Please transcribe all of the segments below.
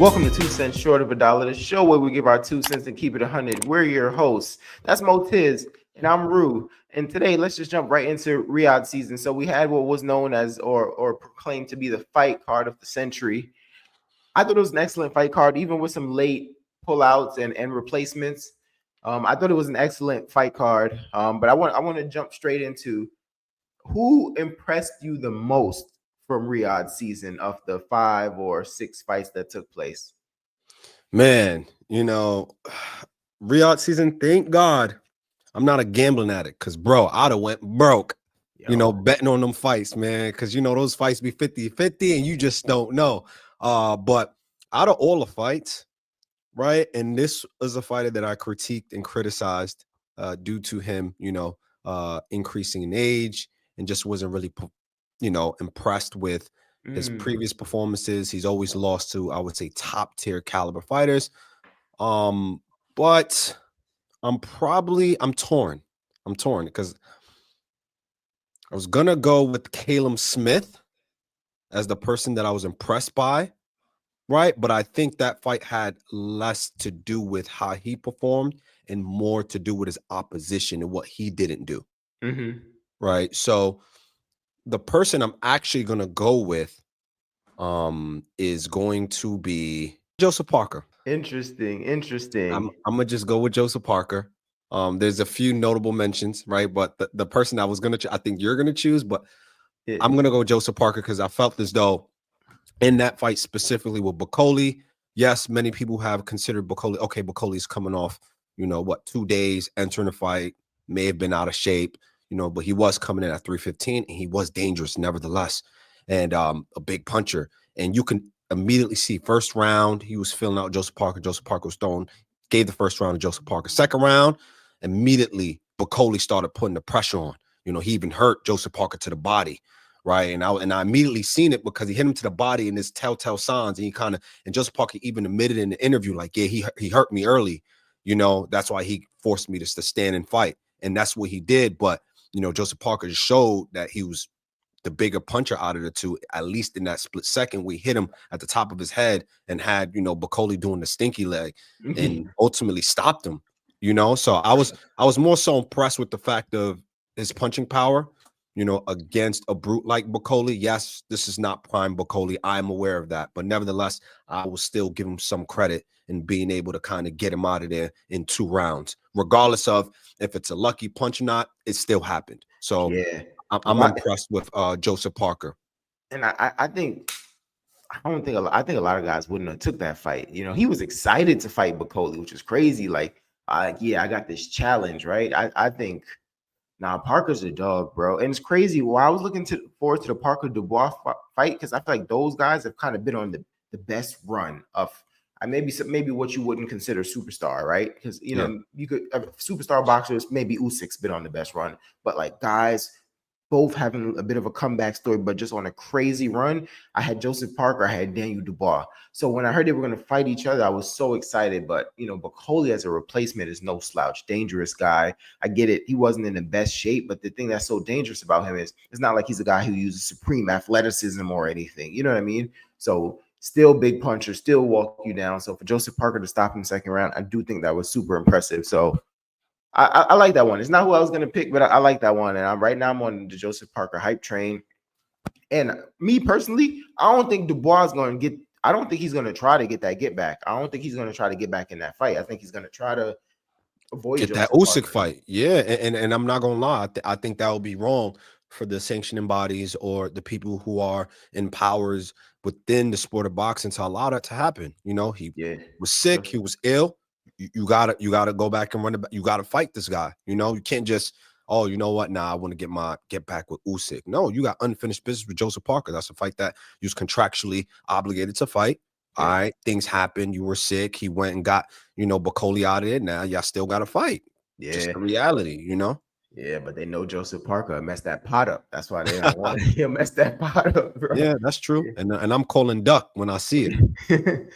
Welcome to 2 Cents Short of a Dollar, the show where we give our 2 cents and keep it 100. We're your hosts. That's Motiz, and I'm Rue. And today, let's just jump right into Riyadh season. So we had what was known as or proclaimed to be the fight card of the century. I thought it was an excellent fight card, even with some late pullouts and replacements. I thought it was an excellent fight card. But I want to jump straight into who impressed you the most from Riyadh season of the 5 or 6 fights that took place? Man, Riyadh season, thank God I'm not a gambling addict because, bro, I'd have went broke, betting on them fights, man, because, those fights be 50-50 and you just don't know. But out of all the fights, right, and this was a fighter that I critiqued and criticized due to him, increasing in age and just wasn't really, impressed with his previous performances. He's always lost to, I would say, top tier caliber fighters. But I'm torn. I'm torn because I was gonna go with Caleb Smith as the person that I was impressed by, right? But I think that fight had less to do with how he performed and more to do with his opposition and what he didn't do. Right. So the person I'm actually gonna go with is going to be Joseph Parker. Interesting. I'm gonna just go with Joseph Parker. There's a few notable mentions, right? But the person I was gonna, I think you're gonna choose, but I'm gonna go with Joseph Parker because I felt as though in that fight specifically with Bakole, yes, many people have considered Bakole. Okay, Bakole's coming off, 2 days entering the fight, may have been out of shape, but he was coming in at 315 and he was dangerous nevertheless, and a big puncher. And you can immediately see first round, he was filling out Joseph Parker. Joseph Parker was thrown, gave the first round to Joseph Parker. Second round, immediately Bakole started putting the pressure on. He even hurt Joseph Parker to the body, right? And I immediately seen it because he hit him to the body in his telltale signs. And and Joseph Parker even admitted in the interview, like, yeah, he hurt me early. That's why he forced me to stand and fight. And that's what he did. But, Joseph Parker just showed that he was the bigger puncher out of the two, at least in that split second. We hit him at the top of his head and had, Bakole doing the stinky leg and ultimately stopped him, So I was more so impressed with the fact of his punching power, against a brute like Bakole. Yes, this is not prime Bakole. I'm aware of that. But nevertheless, I will still give him some credit in being able to kind of get him out of there in 2 rounds. Regardless of if it's a lucky punch or not, it still happened. So yeah. I'm impressed with Joseph Parker. And I think a lot of guys wouldn't have took that fight. He was excited to fight Bakole, which is crazy. Like, yeah, I got this challenge, right? I think Parker's a dog, bro. And it's crazy. Well, I was looking forward to the Parker Dubois fight because I feel like those guys have kind of been on the best run of maybe what you wouldn't consider superstar, right? Because you could superstar boxers, maybe Usyk's been on the best run, but like guys both having a bit of a comeback story, but just on a crazy run. I had Joseph Parker, I had Daniel Dubois. So when I heard they were going to fight each other, I was so excited. But, Bakole as a replacement is no slouch, dangerous guy. I get it. He wasn't in the best shape, but the thing that's so dangerous about him is it's not like he's a guy who uses supreme athleticism or anything. You know what I mean? So still big puncher, still walk you down. So for Joseph Parker to stop him second round, I do think that was super impressive. So I like that one. It's not who I was going to pick, but I like that one. And right now I'm on the Joseph Parker hype train. And me personally, I don't think Dubois is going to I don't think he's going to try to get that get back. I don't think he's going to try to get back in that fight. I think he's going to try to avoid get that Usyk fight. Yeah. And I'm not going to lie. I think that would be wrong for the sanctioning bodies or the people who are in powers within the sport of boxing to allow that to happen. He was sick. He was ill. You gotta go back and run it back. You gotta fight this guy. You can't just, oh, you know what? Nah, I want to get back with Usyk. No, you got unfinished business with Joseph Parker. That's a fight that you was contractually obligated to fight. Yeah. All right, things happened. You were sick. He went and got, Bakole out of it. Now y'all still got to fight. Yeah, just the reality, Yeah, but they know Joseph Parker messed that pot up. That's why they don't want him mess that pot up, bro. Yeah, that's true. Yeah. And I'm calling duck when I see it.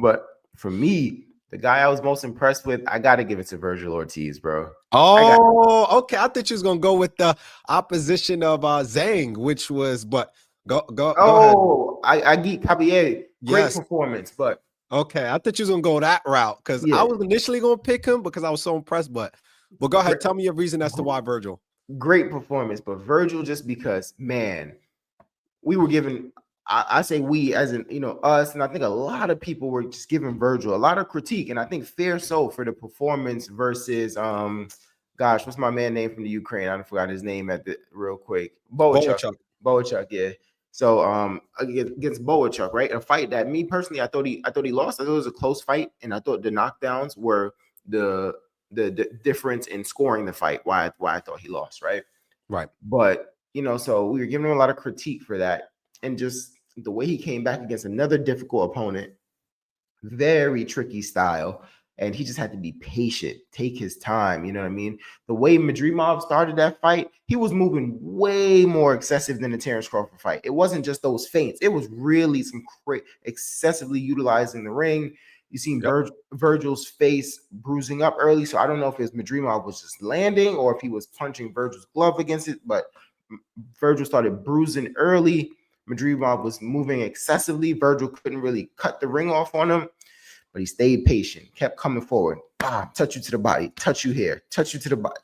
But for me, the guy I was most impressed with, I got to give it to Virgil Ortiz, bro. Oh, okay. I thought you was going to go with the opposition of Zhang, which was, but go ahead. I geek Javier. Great performance, but Okay, I thought you was gonna go that route because I Yeah, was initially gonna pick him because I was so impressed. But go ahead, great, tell me your reason as to why Virgil. great performance, but Virgil just because, man, we were given. I say we, as in us, and I think a lot of people were just giving Virgil a lot of critique, and I think fair so for the performance versus gosh, what's my man name from the Ukraine? I forgot his name at the real quick. Boachuk. Boachuk. Boachuk, yeah. So against Boachuk, right? A fight that me personally, I thought he lost. I thought it was a close fight, and I thought the knockdowns were the the difference in scoring the fight. Why I thought he lost, right? Right. But so we were giving him a lot of critique for that, and just the way he came back against another difficult opponent, very tricky style. And he just had to be patient, take his time. You know what I mean? The way Madrimov started that fight, he was moving way more excessive than the Terrence Crawford fight. It wasn't just those feints, it was really some excessively utilizing the ring. You seen Yep. Virgil's face bruising up early. So I don't know if his Madrimov was just landing or if he was punching Virgil's glove against it, but Virgil started bruising early. Madrimov was moving excessively. Virgil couldn't really cut the ring off on him, but he stayed patient, kept coming forward. Touch you to the body, touch you here, touch you to the body,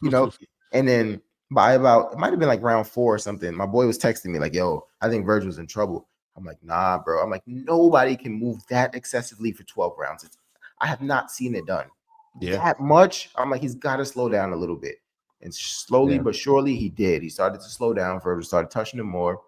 And then by about, it might have been like round 4 or something, my boy was texting me like, yo, I think Virgil's in trouble. I'm like, nah, bro. I'm like, nobody can move that excessively for 12 rounds. I have not seen it done Yeah. that much. I'm like, he's got to slow down a little bit. And slowly Yeah. but surely he did. He started to slow down. Virgil started touching him more.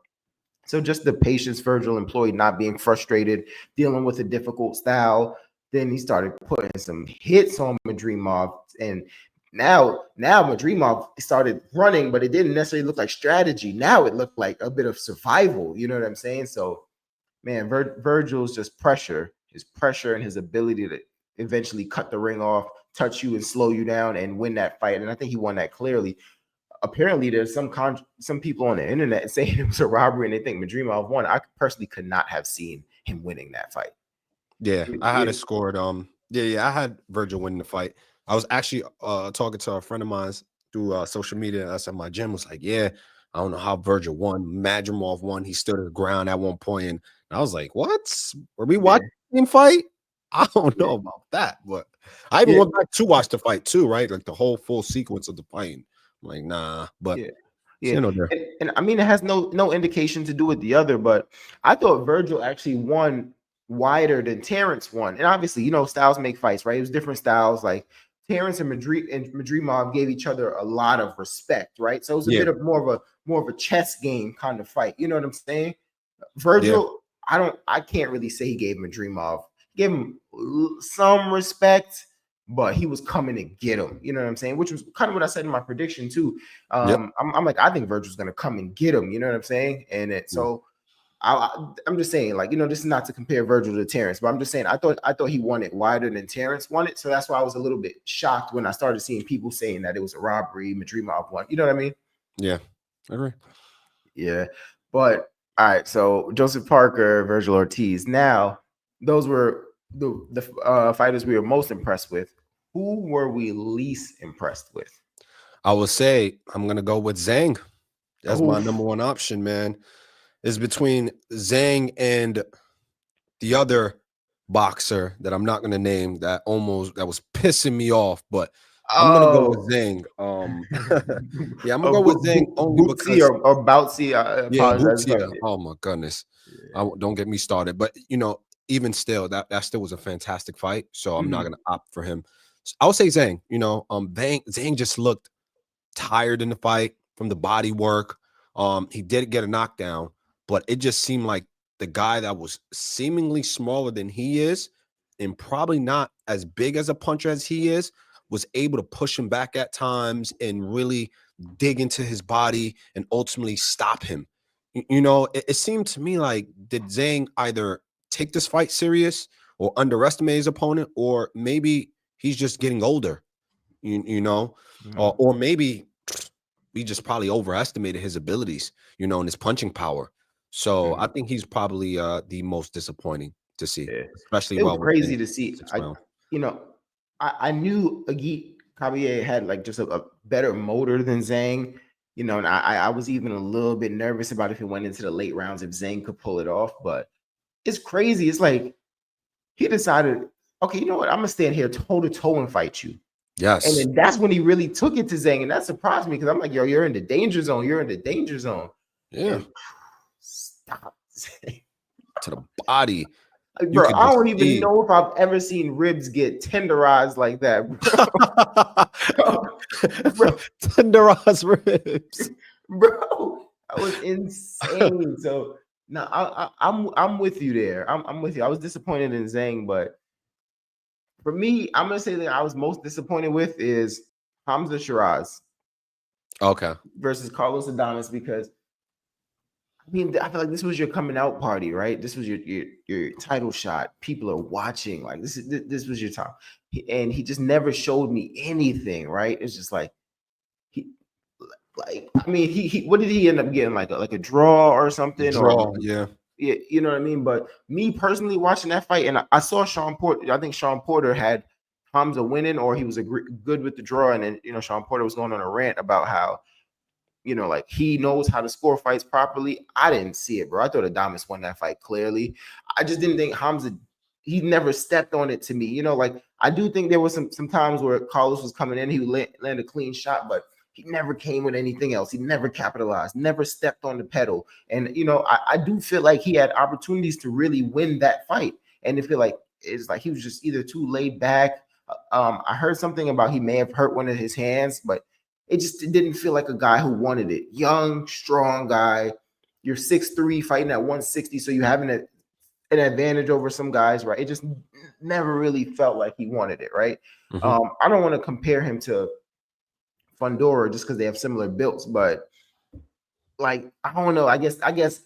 So just the patience Virgil employed, not being frustrated, dealing with a difficult style. Then he started putting some hits on Madrimov, and now Madrimov started running, but it didn't necessarily look like strategy. Now it looked like a bit of survival. You know what I'm saying? So, man, Virgil's just his pressure and his ability to eventually cut the ring off, touch you and slow you down and win that fight. And I think he won that clearly. Apparently there's some people on the internet saying it was a robbery and they think Madrimov won. I personally could not have seen him winning that fight. Yeah, I had it scored. I had Virgil winning the fight. I was actually talking to a friend of mine through social media. Us at my gym was like, yeah, I don't know how Virgil won. Madrimov won. He stood his ground at one point, and I was like, what? Were we watching him fight? I don't know about that, but I even went back to watch the fight too, right? Like the whole full sequence of the fight. I'm like, nah, but Yeah, and I mean, it has no indication to do with the other, but I thought Virgil actually won wider than Terrence won. And obviously, styles make fights, right? It was different styles. Like Terrence and Madrimov gave each other a lot of respect, right? So it was a bit of more of a chess game kind of fight. You know what I'm saying? Virgil, I can't really say he gave Madrimov, gave him some respect, but he was coming to get him. You know what I'm saying? Which was kind of what I said in my prediction too. I'm like, I think Virgil's gonna come and get him. You know what I'm saying? And so I'm just saying, like, this is not to compare Virgil to Terrence, but I'm just saying I thought he won it wider than Terrence won it. So that's why I was a little bit shocked when I started seeing people saying that it was a robbery, Madrimov won. You know what I mean? Yeah, I agree. Yeah, but all right. So Joseph Parker, Virgil Ortiz. Now, those were the fighters we were most impressed with. Who were we least impressed with? I will say I'm gonna go with Zhang. That's my Oof. number one option, man. Is between Zhang and the other boxer that I'm not gonna name that was pissing me off, but I'm gonna go with Zhang. Yeah, I'm gonna go with Zhang only Bootsy because or Boutsy. I apologize. Boots, oh my goodness. Don't get me started. But even still, that still was a fantastic fight. So I'm not gonna opt for him. So I'll say Zhang. Zhang just looked tired in the fight from the body work. He did get a knockdown, but it just seemed like the guy that was seemingly smaller than he is, and probably not as big as a puncher as he is, was able to push him back at times and really dig into his body and ultimately stop him. It seemed to me like, did Zhang either take this fight serious or underestimate his opponent, or maybe he's just getting older, or maybe we just probably overestimated his abilities, and his punching power. So I think he's probably the most disappointing to see, especially It was while we're crazy in to see. 6 round. I knew Agit Kabiye had like just a better motor than Zhang, and I was even a little bit nervous about if it went into the late rounds if Zhang could pull it off. But it's crazy. It's like he decided, okay, you know what? I'm gonna stand here toe to toe and fight you. And Yes. then that's when he really took it to Zhang, and that surprised me because I'm like, yo, you're in the danger zone. You're in the danger zone. Yeah. And stop, Zhang. To the body. You Bro. could I just don't even see. know if I've ever seen ribs get tenderized like that, bro. bro, Tenderized ribs. bro. That was insane. So no, I'm with you there. I'm with you. I was disappointed in Zhang, but for me, I'm gonna say that I was most disappointed with is Hamza Shiraz Okay. versus Carlos Adames because I mean I feel like this was your coming out party, right? This was your title shot. People are watching. Like this was your time, and he just never showed me anything. Right? It's just like he like I mean he what did he end up getting like a draw or something or Draw. Yeah. yeah, you know what I mean? But me personally watching that fight, and I saw Sean Porter. I think Sean Porter had Hamza winning, or he was good with the draw. And then, Sean Porter was going on a rant about how, like he knows how to score fights properly. I didn't see it, bro. I thought Adames won that fight clearly. I just didn't think Hamza, he never stepped on it to me. Like I do think there was some times where Carlos was coming in, he would land a clean shot, but he never came with anything else. He never capitalized, never stepped on the pedal. And I do feel like he had opportunities to really win that fight. And I feel like it's like he was just either too laid back. I heard something about he may have hurt one of his hands, but it didn't feel like a guy who wanted it. Young, strong guy. You're 6'3", fighting at 160, so you having an advantage over some guys, right? It just never really felt like he wanted it, right? Mm-hmm. I don't want to compare him to Fundora just because they have similar builds, but like I don't know. I guess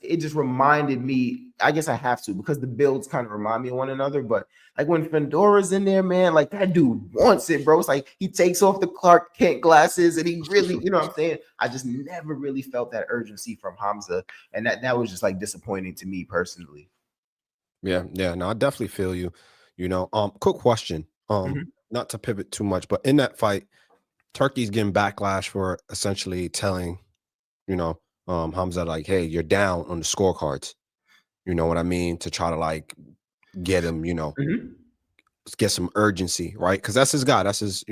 it just reminded me. I guess I have to because the builds kind of remind me of one another. But like when Fendora's in there, man, like that dude wants it, bro. It's like he takes off the Clark Kent glasses and he really, you know what I'm saying? I just never really felt that urgency from Hamza, and that was just like disappointing to me personally. Yeah, yeah. No, I definitely feel you. Quick question. Mhm. Not to pivot too much, but in that fight, Turkey's getting backlash for essentially telling, Hamza, like, hey, you're down on the scorecards. You know what I mean? To try to like get him, Mhm. get some urgency, right? Because that's his guy. That's his,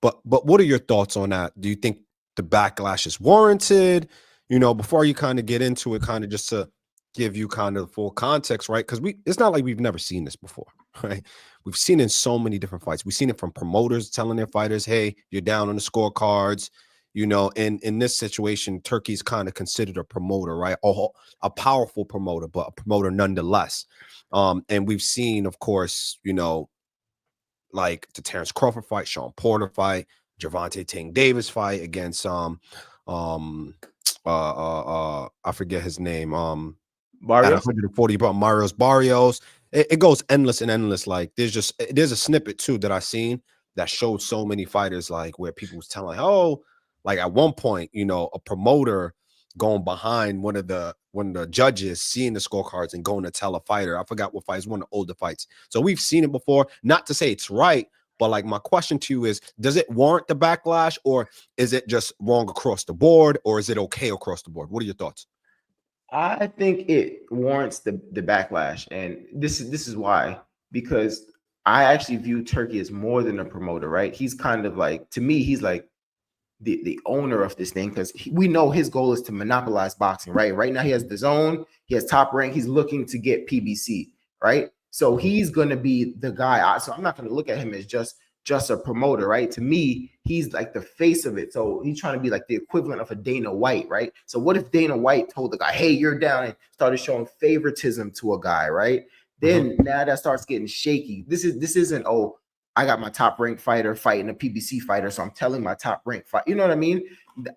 But what are your thoughts on that? Do you think the backlash is warranted? Before you kind of get into it, kind of just to give you kind of full context, right? Because it's not like we've never seen this before, right? We've seen it in so many different fights. We've seen it from promoters telling their fighters, hey, you're down on the scorecards. In this situation, Turkey's kind of considered a promoter, right? A powerful promoter, but a promoter nonetheless. And we've seen, of course, like the Terrence Crawford fight, Sean Porter fight, Gervonta Tank Davis fight against I forget his name, at Barrios. 140, but Marios Barrios. It goes endless and endless. Like there's a snippet too that I seen that showed so many fighters, like where people was telling, oh, like at one point, a promoter going behind one of the judges, seeing the scorecards and going to tell a fighter. I forgot what fight. It's one of the older fights. So we've seen it before. Not to say it's right, but like my question to you is, does it warrant the backlash, or is it just wrong across the board, or is it okay across the board? What are your thoughts? I think it warrants the backlash, and this is why, because I actually view Turkey as more than a promoter, right? He's kind of like, to me, he's like the owner of this thing because we know his goal is to monopolize boxing, right? Right now he has the zone, he has Top Rank, he's looking to get PBC, right? So he's going to be the guy. So I'm not going to look at him as just a promoter, right? To me, he's like the face of it. So he's trying to be like the equivalent of a Dana White, right? So what if Dana White told the guy, hey, you're down, and started showing favoritism to a guy, right? Then now that starts getting shaky. This isn't, oh, I got my top ranked fighter fighting a PBC fighter, so I'm telling my top ranked fight. You know what I mean?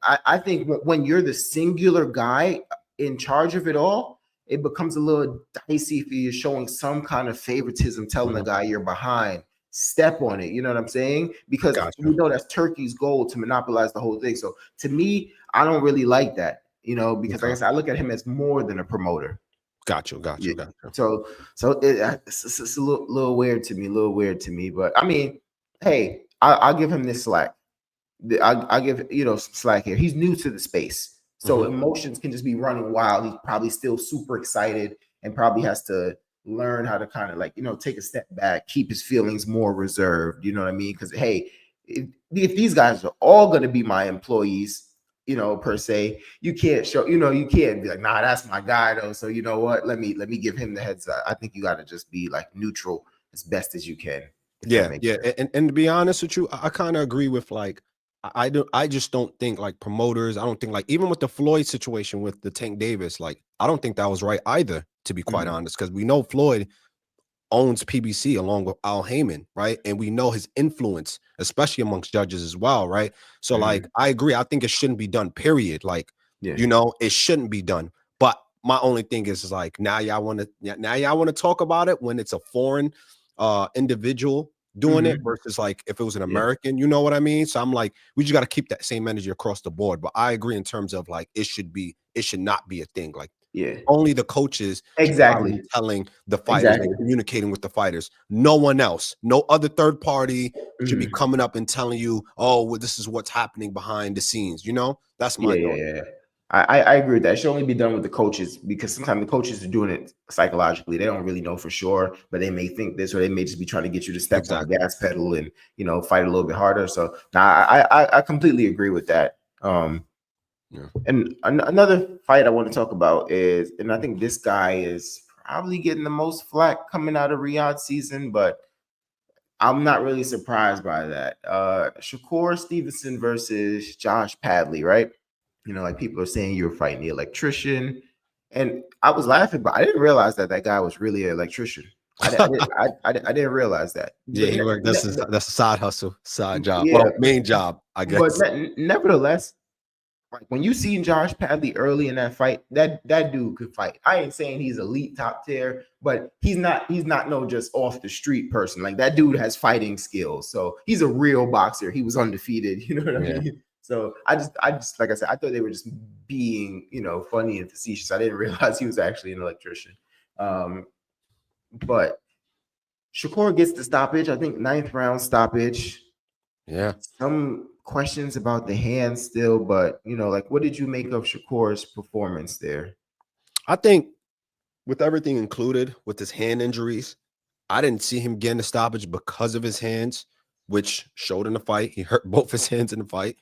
I think when you're the singular guy in charge of it all, it becomes a little dicey if you're showing some kind of favoritism, telling the guy you're behind, step on it. You know what I'm saying? Because Gotcha. we know that's Turkey's goal to monopolize the whole thing. So to me, I don't really like that. Because like I Okay. said, I look at him as more than a promoter. Got you. Yeah. Got you. So it's a little weird to me, but I mean, hey, I'll give him this slack. I give some slack here. He's new to the space, so Mhm. emotions can just be running wild. He's probably still super excited and probably has to learn how to kind of like, take a step back, keep his feelings more reserved. You know what I mean? Because hey, if these guys are all going to be my employees, per se, you can't show, you can't be like, nah, that's my guy though. So you know what? Let me give him the heads up. I think you got to just be like neutral as best as you can, if that Yeah, makes yeah, sense. and to be honest with you, I kind of agree with like I just don't think like promoters. I don't think like even with the Floyd situation with the Tank Davis, like I don't think that was right either. To be quite Mhm. honest, because we know Floyd owns PBC along with Al Heyman, right? And we know his influence, especially amongst judges as well, right? So, like, Mhm. I agree. I think it shouldn't be done, period. Like, Yeah. it shouldn't be done. But my only thing is like now y'all want to talk about it when it's a foreign individual doing it Mhm. versus like if it was an Yeah. American, you know what I mean? So I'm like, we just got to keep that same energy across the board. But I agree in terms of like it should not be a thing. Like Yeah. only the coaches should probably be Exactly. telling the fighters and Exactly. communicating with the fighters. No one else, no other third party should be Mhm. coming up and telling you, "Oh, well, this is what's happening behind the scenes." That's Yeah, my yeah, thought. yeah. I agree with that. It should only be done with the coaches because sometimes the coaches are doing it psychologically. They don't really know for sure, but they may think this or they may just be trying to get you to step on the Exactly. gas pedal and fight a little bit harder. So now I completely agree with that. Yeah. And another fight I want to talk about is, and I think this guy is probably getting the most flack coming out of Riyadh season, but I'm not really surprised by that. Shakur Stevenson versus Josh Padley, right? Like people are saying you were fighting the electrician, and I was laughing, but I didn't realize that that guy was really an electrician. I didn't realize that. Yeah, But he worked. That's a side hustle, side job. yeah, Well, main job, I but guess. nevertheless, like when you seen Josh Padley early in that fight, that dude could fight. I ain't saying he's elite top tier, but he's not no just off the street person. Like that dude has fighting skills. So he's a real boxer. He was undefeated. You know what I Yeah. mean? So I just like I said, I thought they were just being, funny and facetious. I didn't realize he was actually an electrician. But Shakur gets the stoppage. I think ninth round stoppage. Yeah. Some questions about the hand still, but like what did you make of Shakur's performance there? I think with everything included, with his hand injuries, I didn't see him getting a stoppage because of his hands, which showed in the fight. He hurt both his hands in the fight.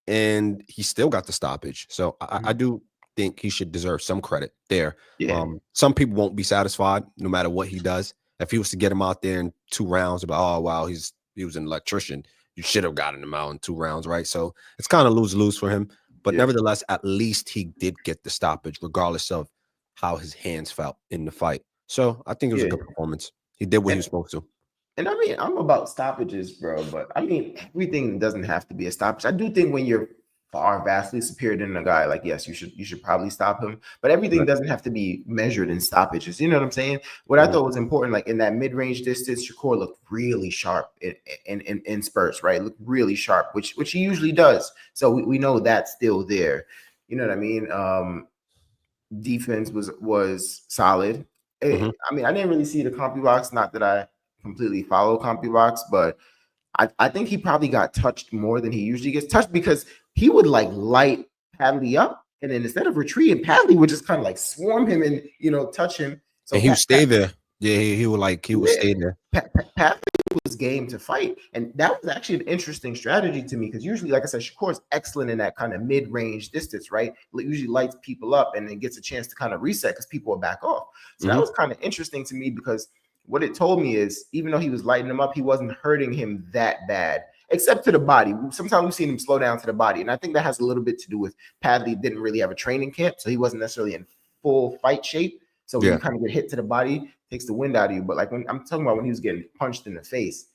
And he still got the stoppage. So I Mhm. do think he should deserve some credit there. Yeah, Some people won't be satisfied no matter what he does. If he was to get him out there in 2 rounds, about oh wow, he was an electrician. You should have gotten him out in 2 rounds, right? So it's kind of lose-lose for him. But yeah, nevertheless, at least he did get the stoppage, regardless of how his hands felt in the fight. So I think it was a yeah. good performance. He did what he And was supposed to. and I mean, I'm about stoppages, bro, but I mean, everything doesn't have to be a stoppage. I do think when you're far vastly superior than a guy, like yes, you should probably stop him, but everything Right. doesn't have to be measured in stoppages. You know what I'm saying? What I Mhm. thought was important, like in that mid-range distance, Shakur looked really sharp in spurts, right? Looked really sharp, which he usually does. So we know that's still there. You know what I mean? Defense was solid. Mhm. I mean, I didn't really see the CompuBox. Not that I completely follow CompuBox, but I think he probably got touched more than he usually gets touched because he would like light Padley up, and then instead of retreating, Padley would just kind of like swarm him and touch him. So And he would stay there. Yeah, he would yeah, stay there. Padley was game to fight, and that was actually an interesting strategy to me because usually, like I said, Shakur's excellent in that kind of mid-range distance, right? Usually lights people up and then gets a chance to kind of reset because people will back off. So that Mhm. was kind of interesting to me because what it told me is even though he was lighting him up, he wasn't hurting him that bad, except to the body. Sometimes we've seen him slow down to the body, and I think that has a little bit to do with Padley didn't really have a training camp, so he wasn't necessarily in full fight shape. So when you Yeah. kind of get hit to the body, takes the wind out of you. But like when I'm talking about when he was getting punched in the face,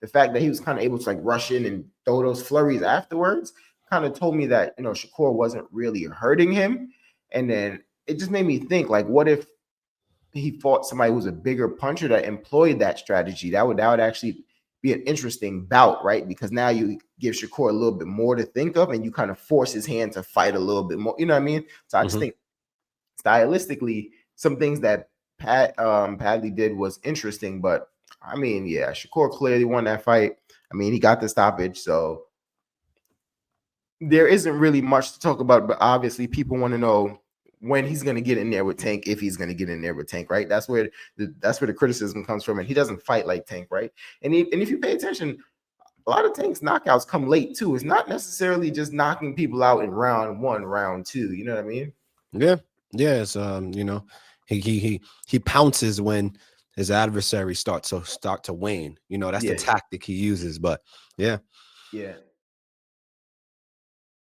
the fact that he was kind of able to like rush in and throw those flurries afterwards kind of told me that Shakur wasn't really hurting him. And then it just made me think like, what if he fought somebody who was a bigger puncher that employed that strategy? That would actually be an interesting bout, right? Because now you give Shakur a little bit more to think of, and you kind of force his hand to fight a little bit more. You know what I mean? So I just Mhm. think stylistically, some things that Padley did was interesting, but I mean, yeah, Shakur clearly won that fight. I mean, he got the stoppage, so there isn't really much to talk about. But obviously, people want to know when he's going to get in there with Tank, if he's going to get in there with Tank, right? That's where the criticism comes from, and he doesn't fight like Tank, right? And if you pay attention, a lot of Tank's knockouts come late too. It's not necessarily just knocking people out in round 1, round 2. You know what I mean? Yeah, yeah. It's you know, he pounces when his adversary start to wane. You know, that's the tactic he uses. But yeah, yeah.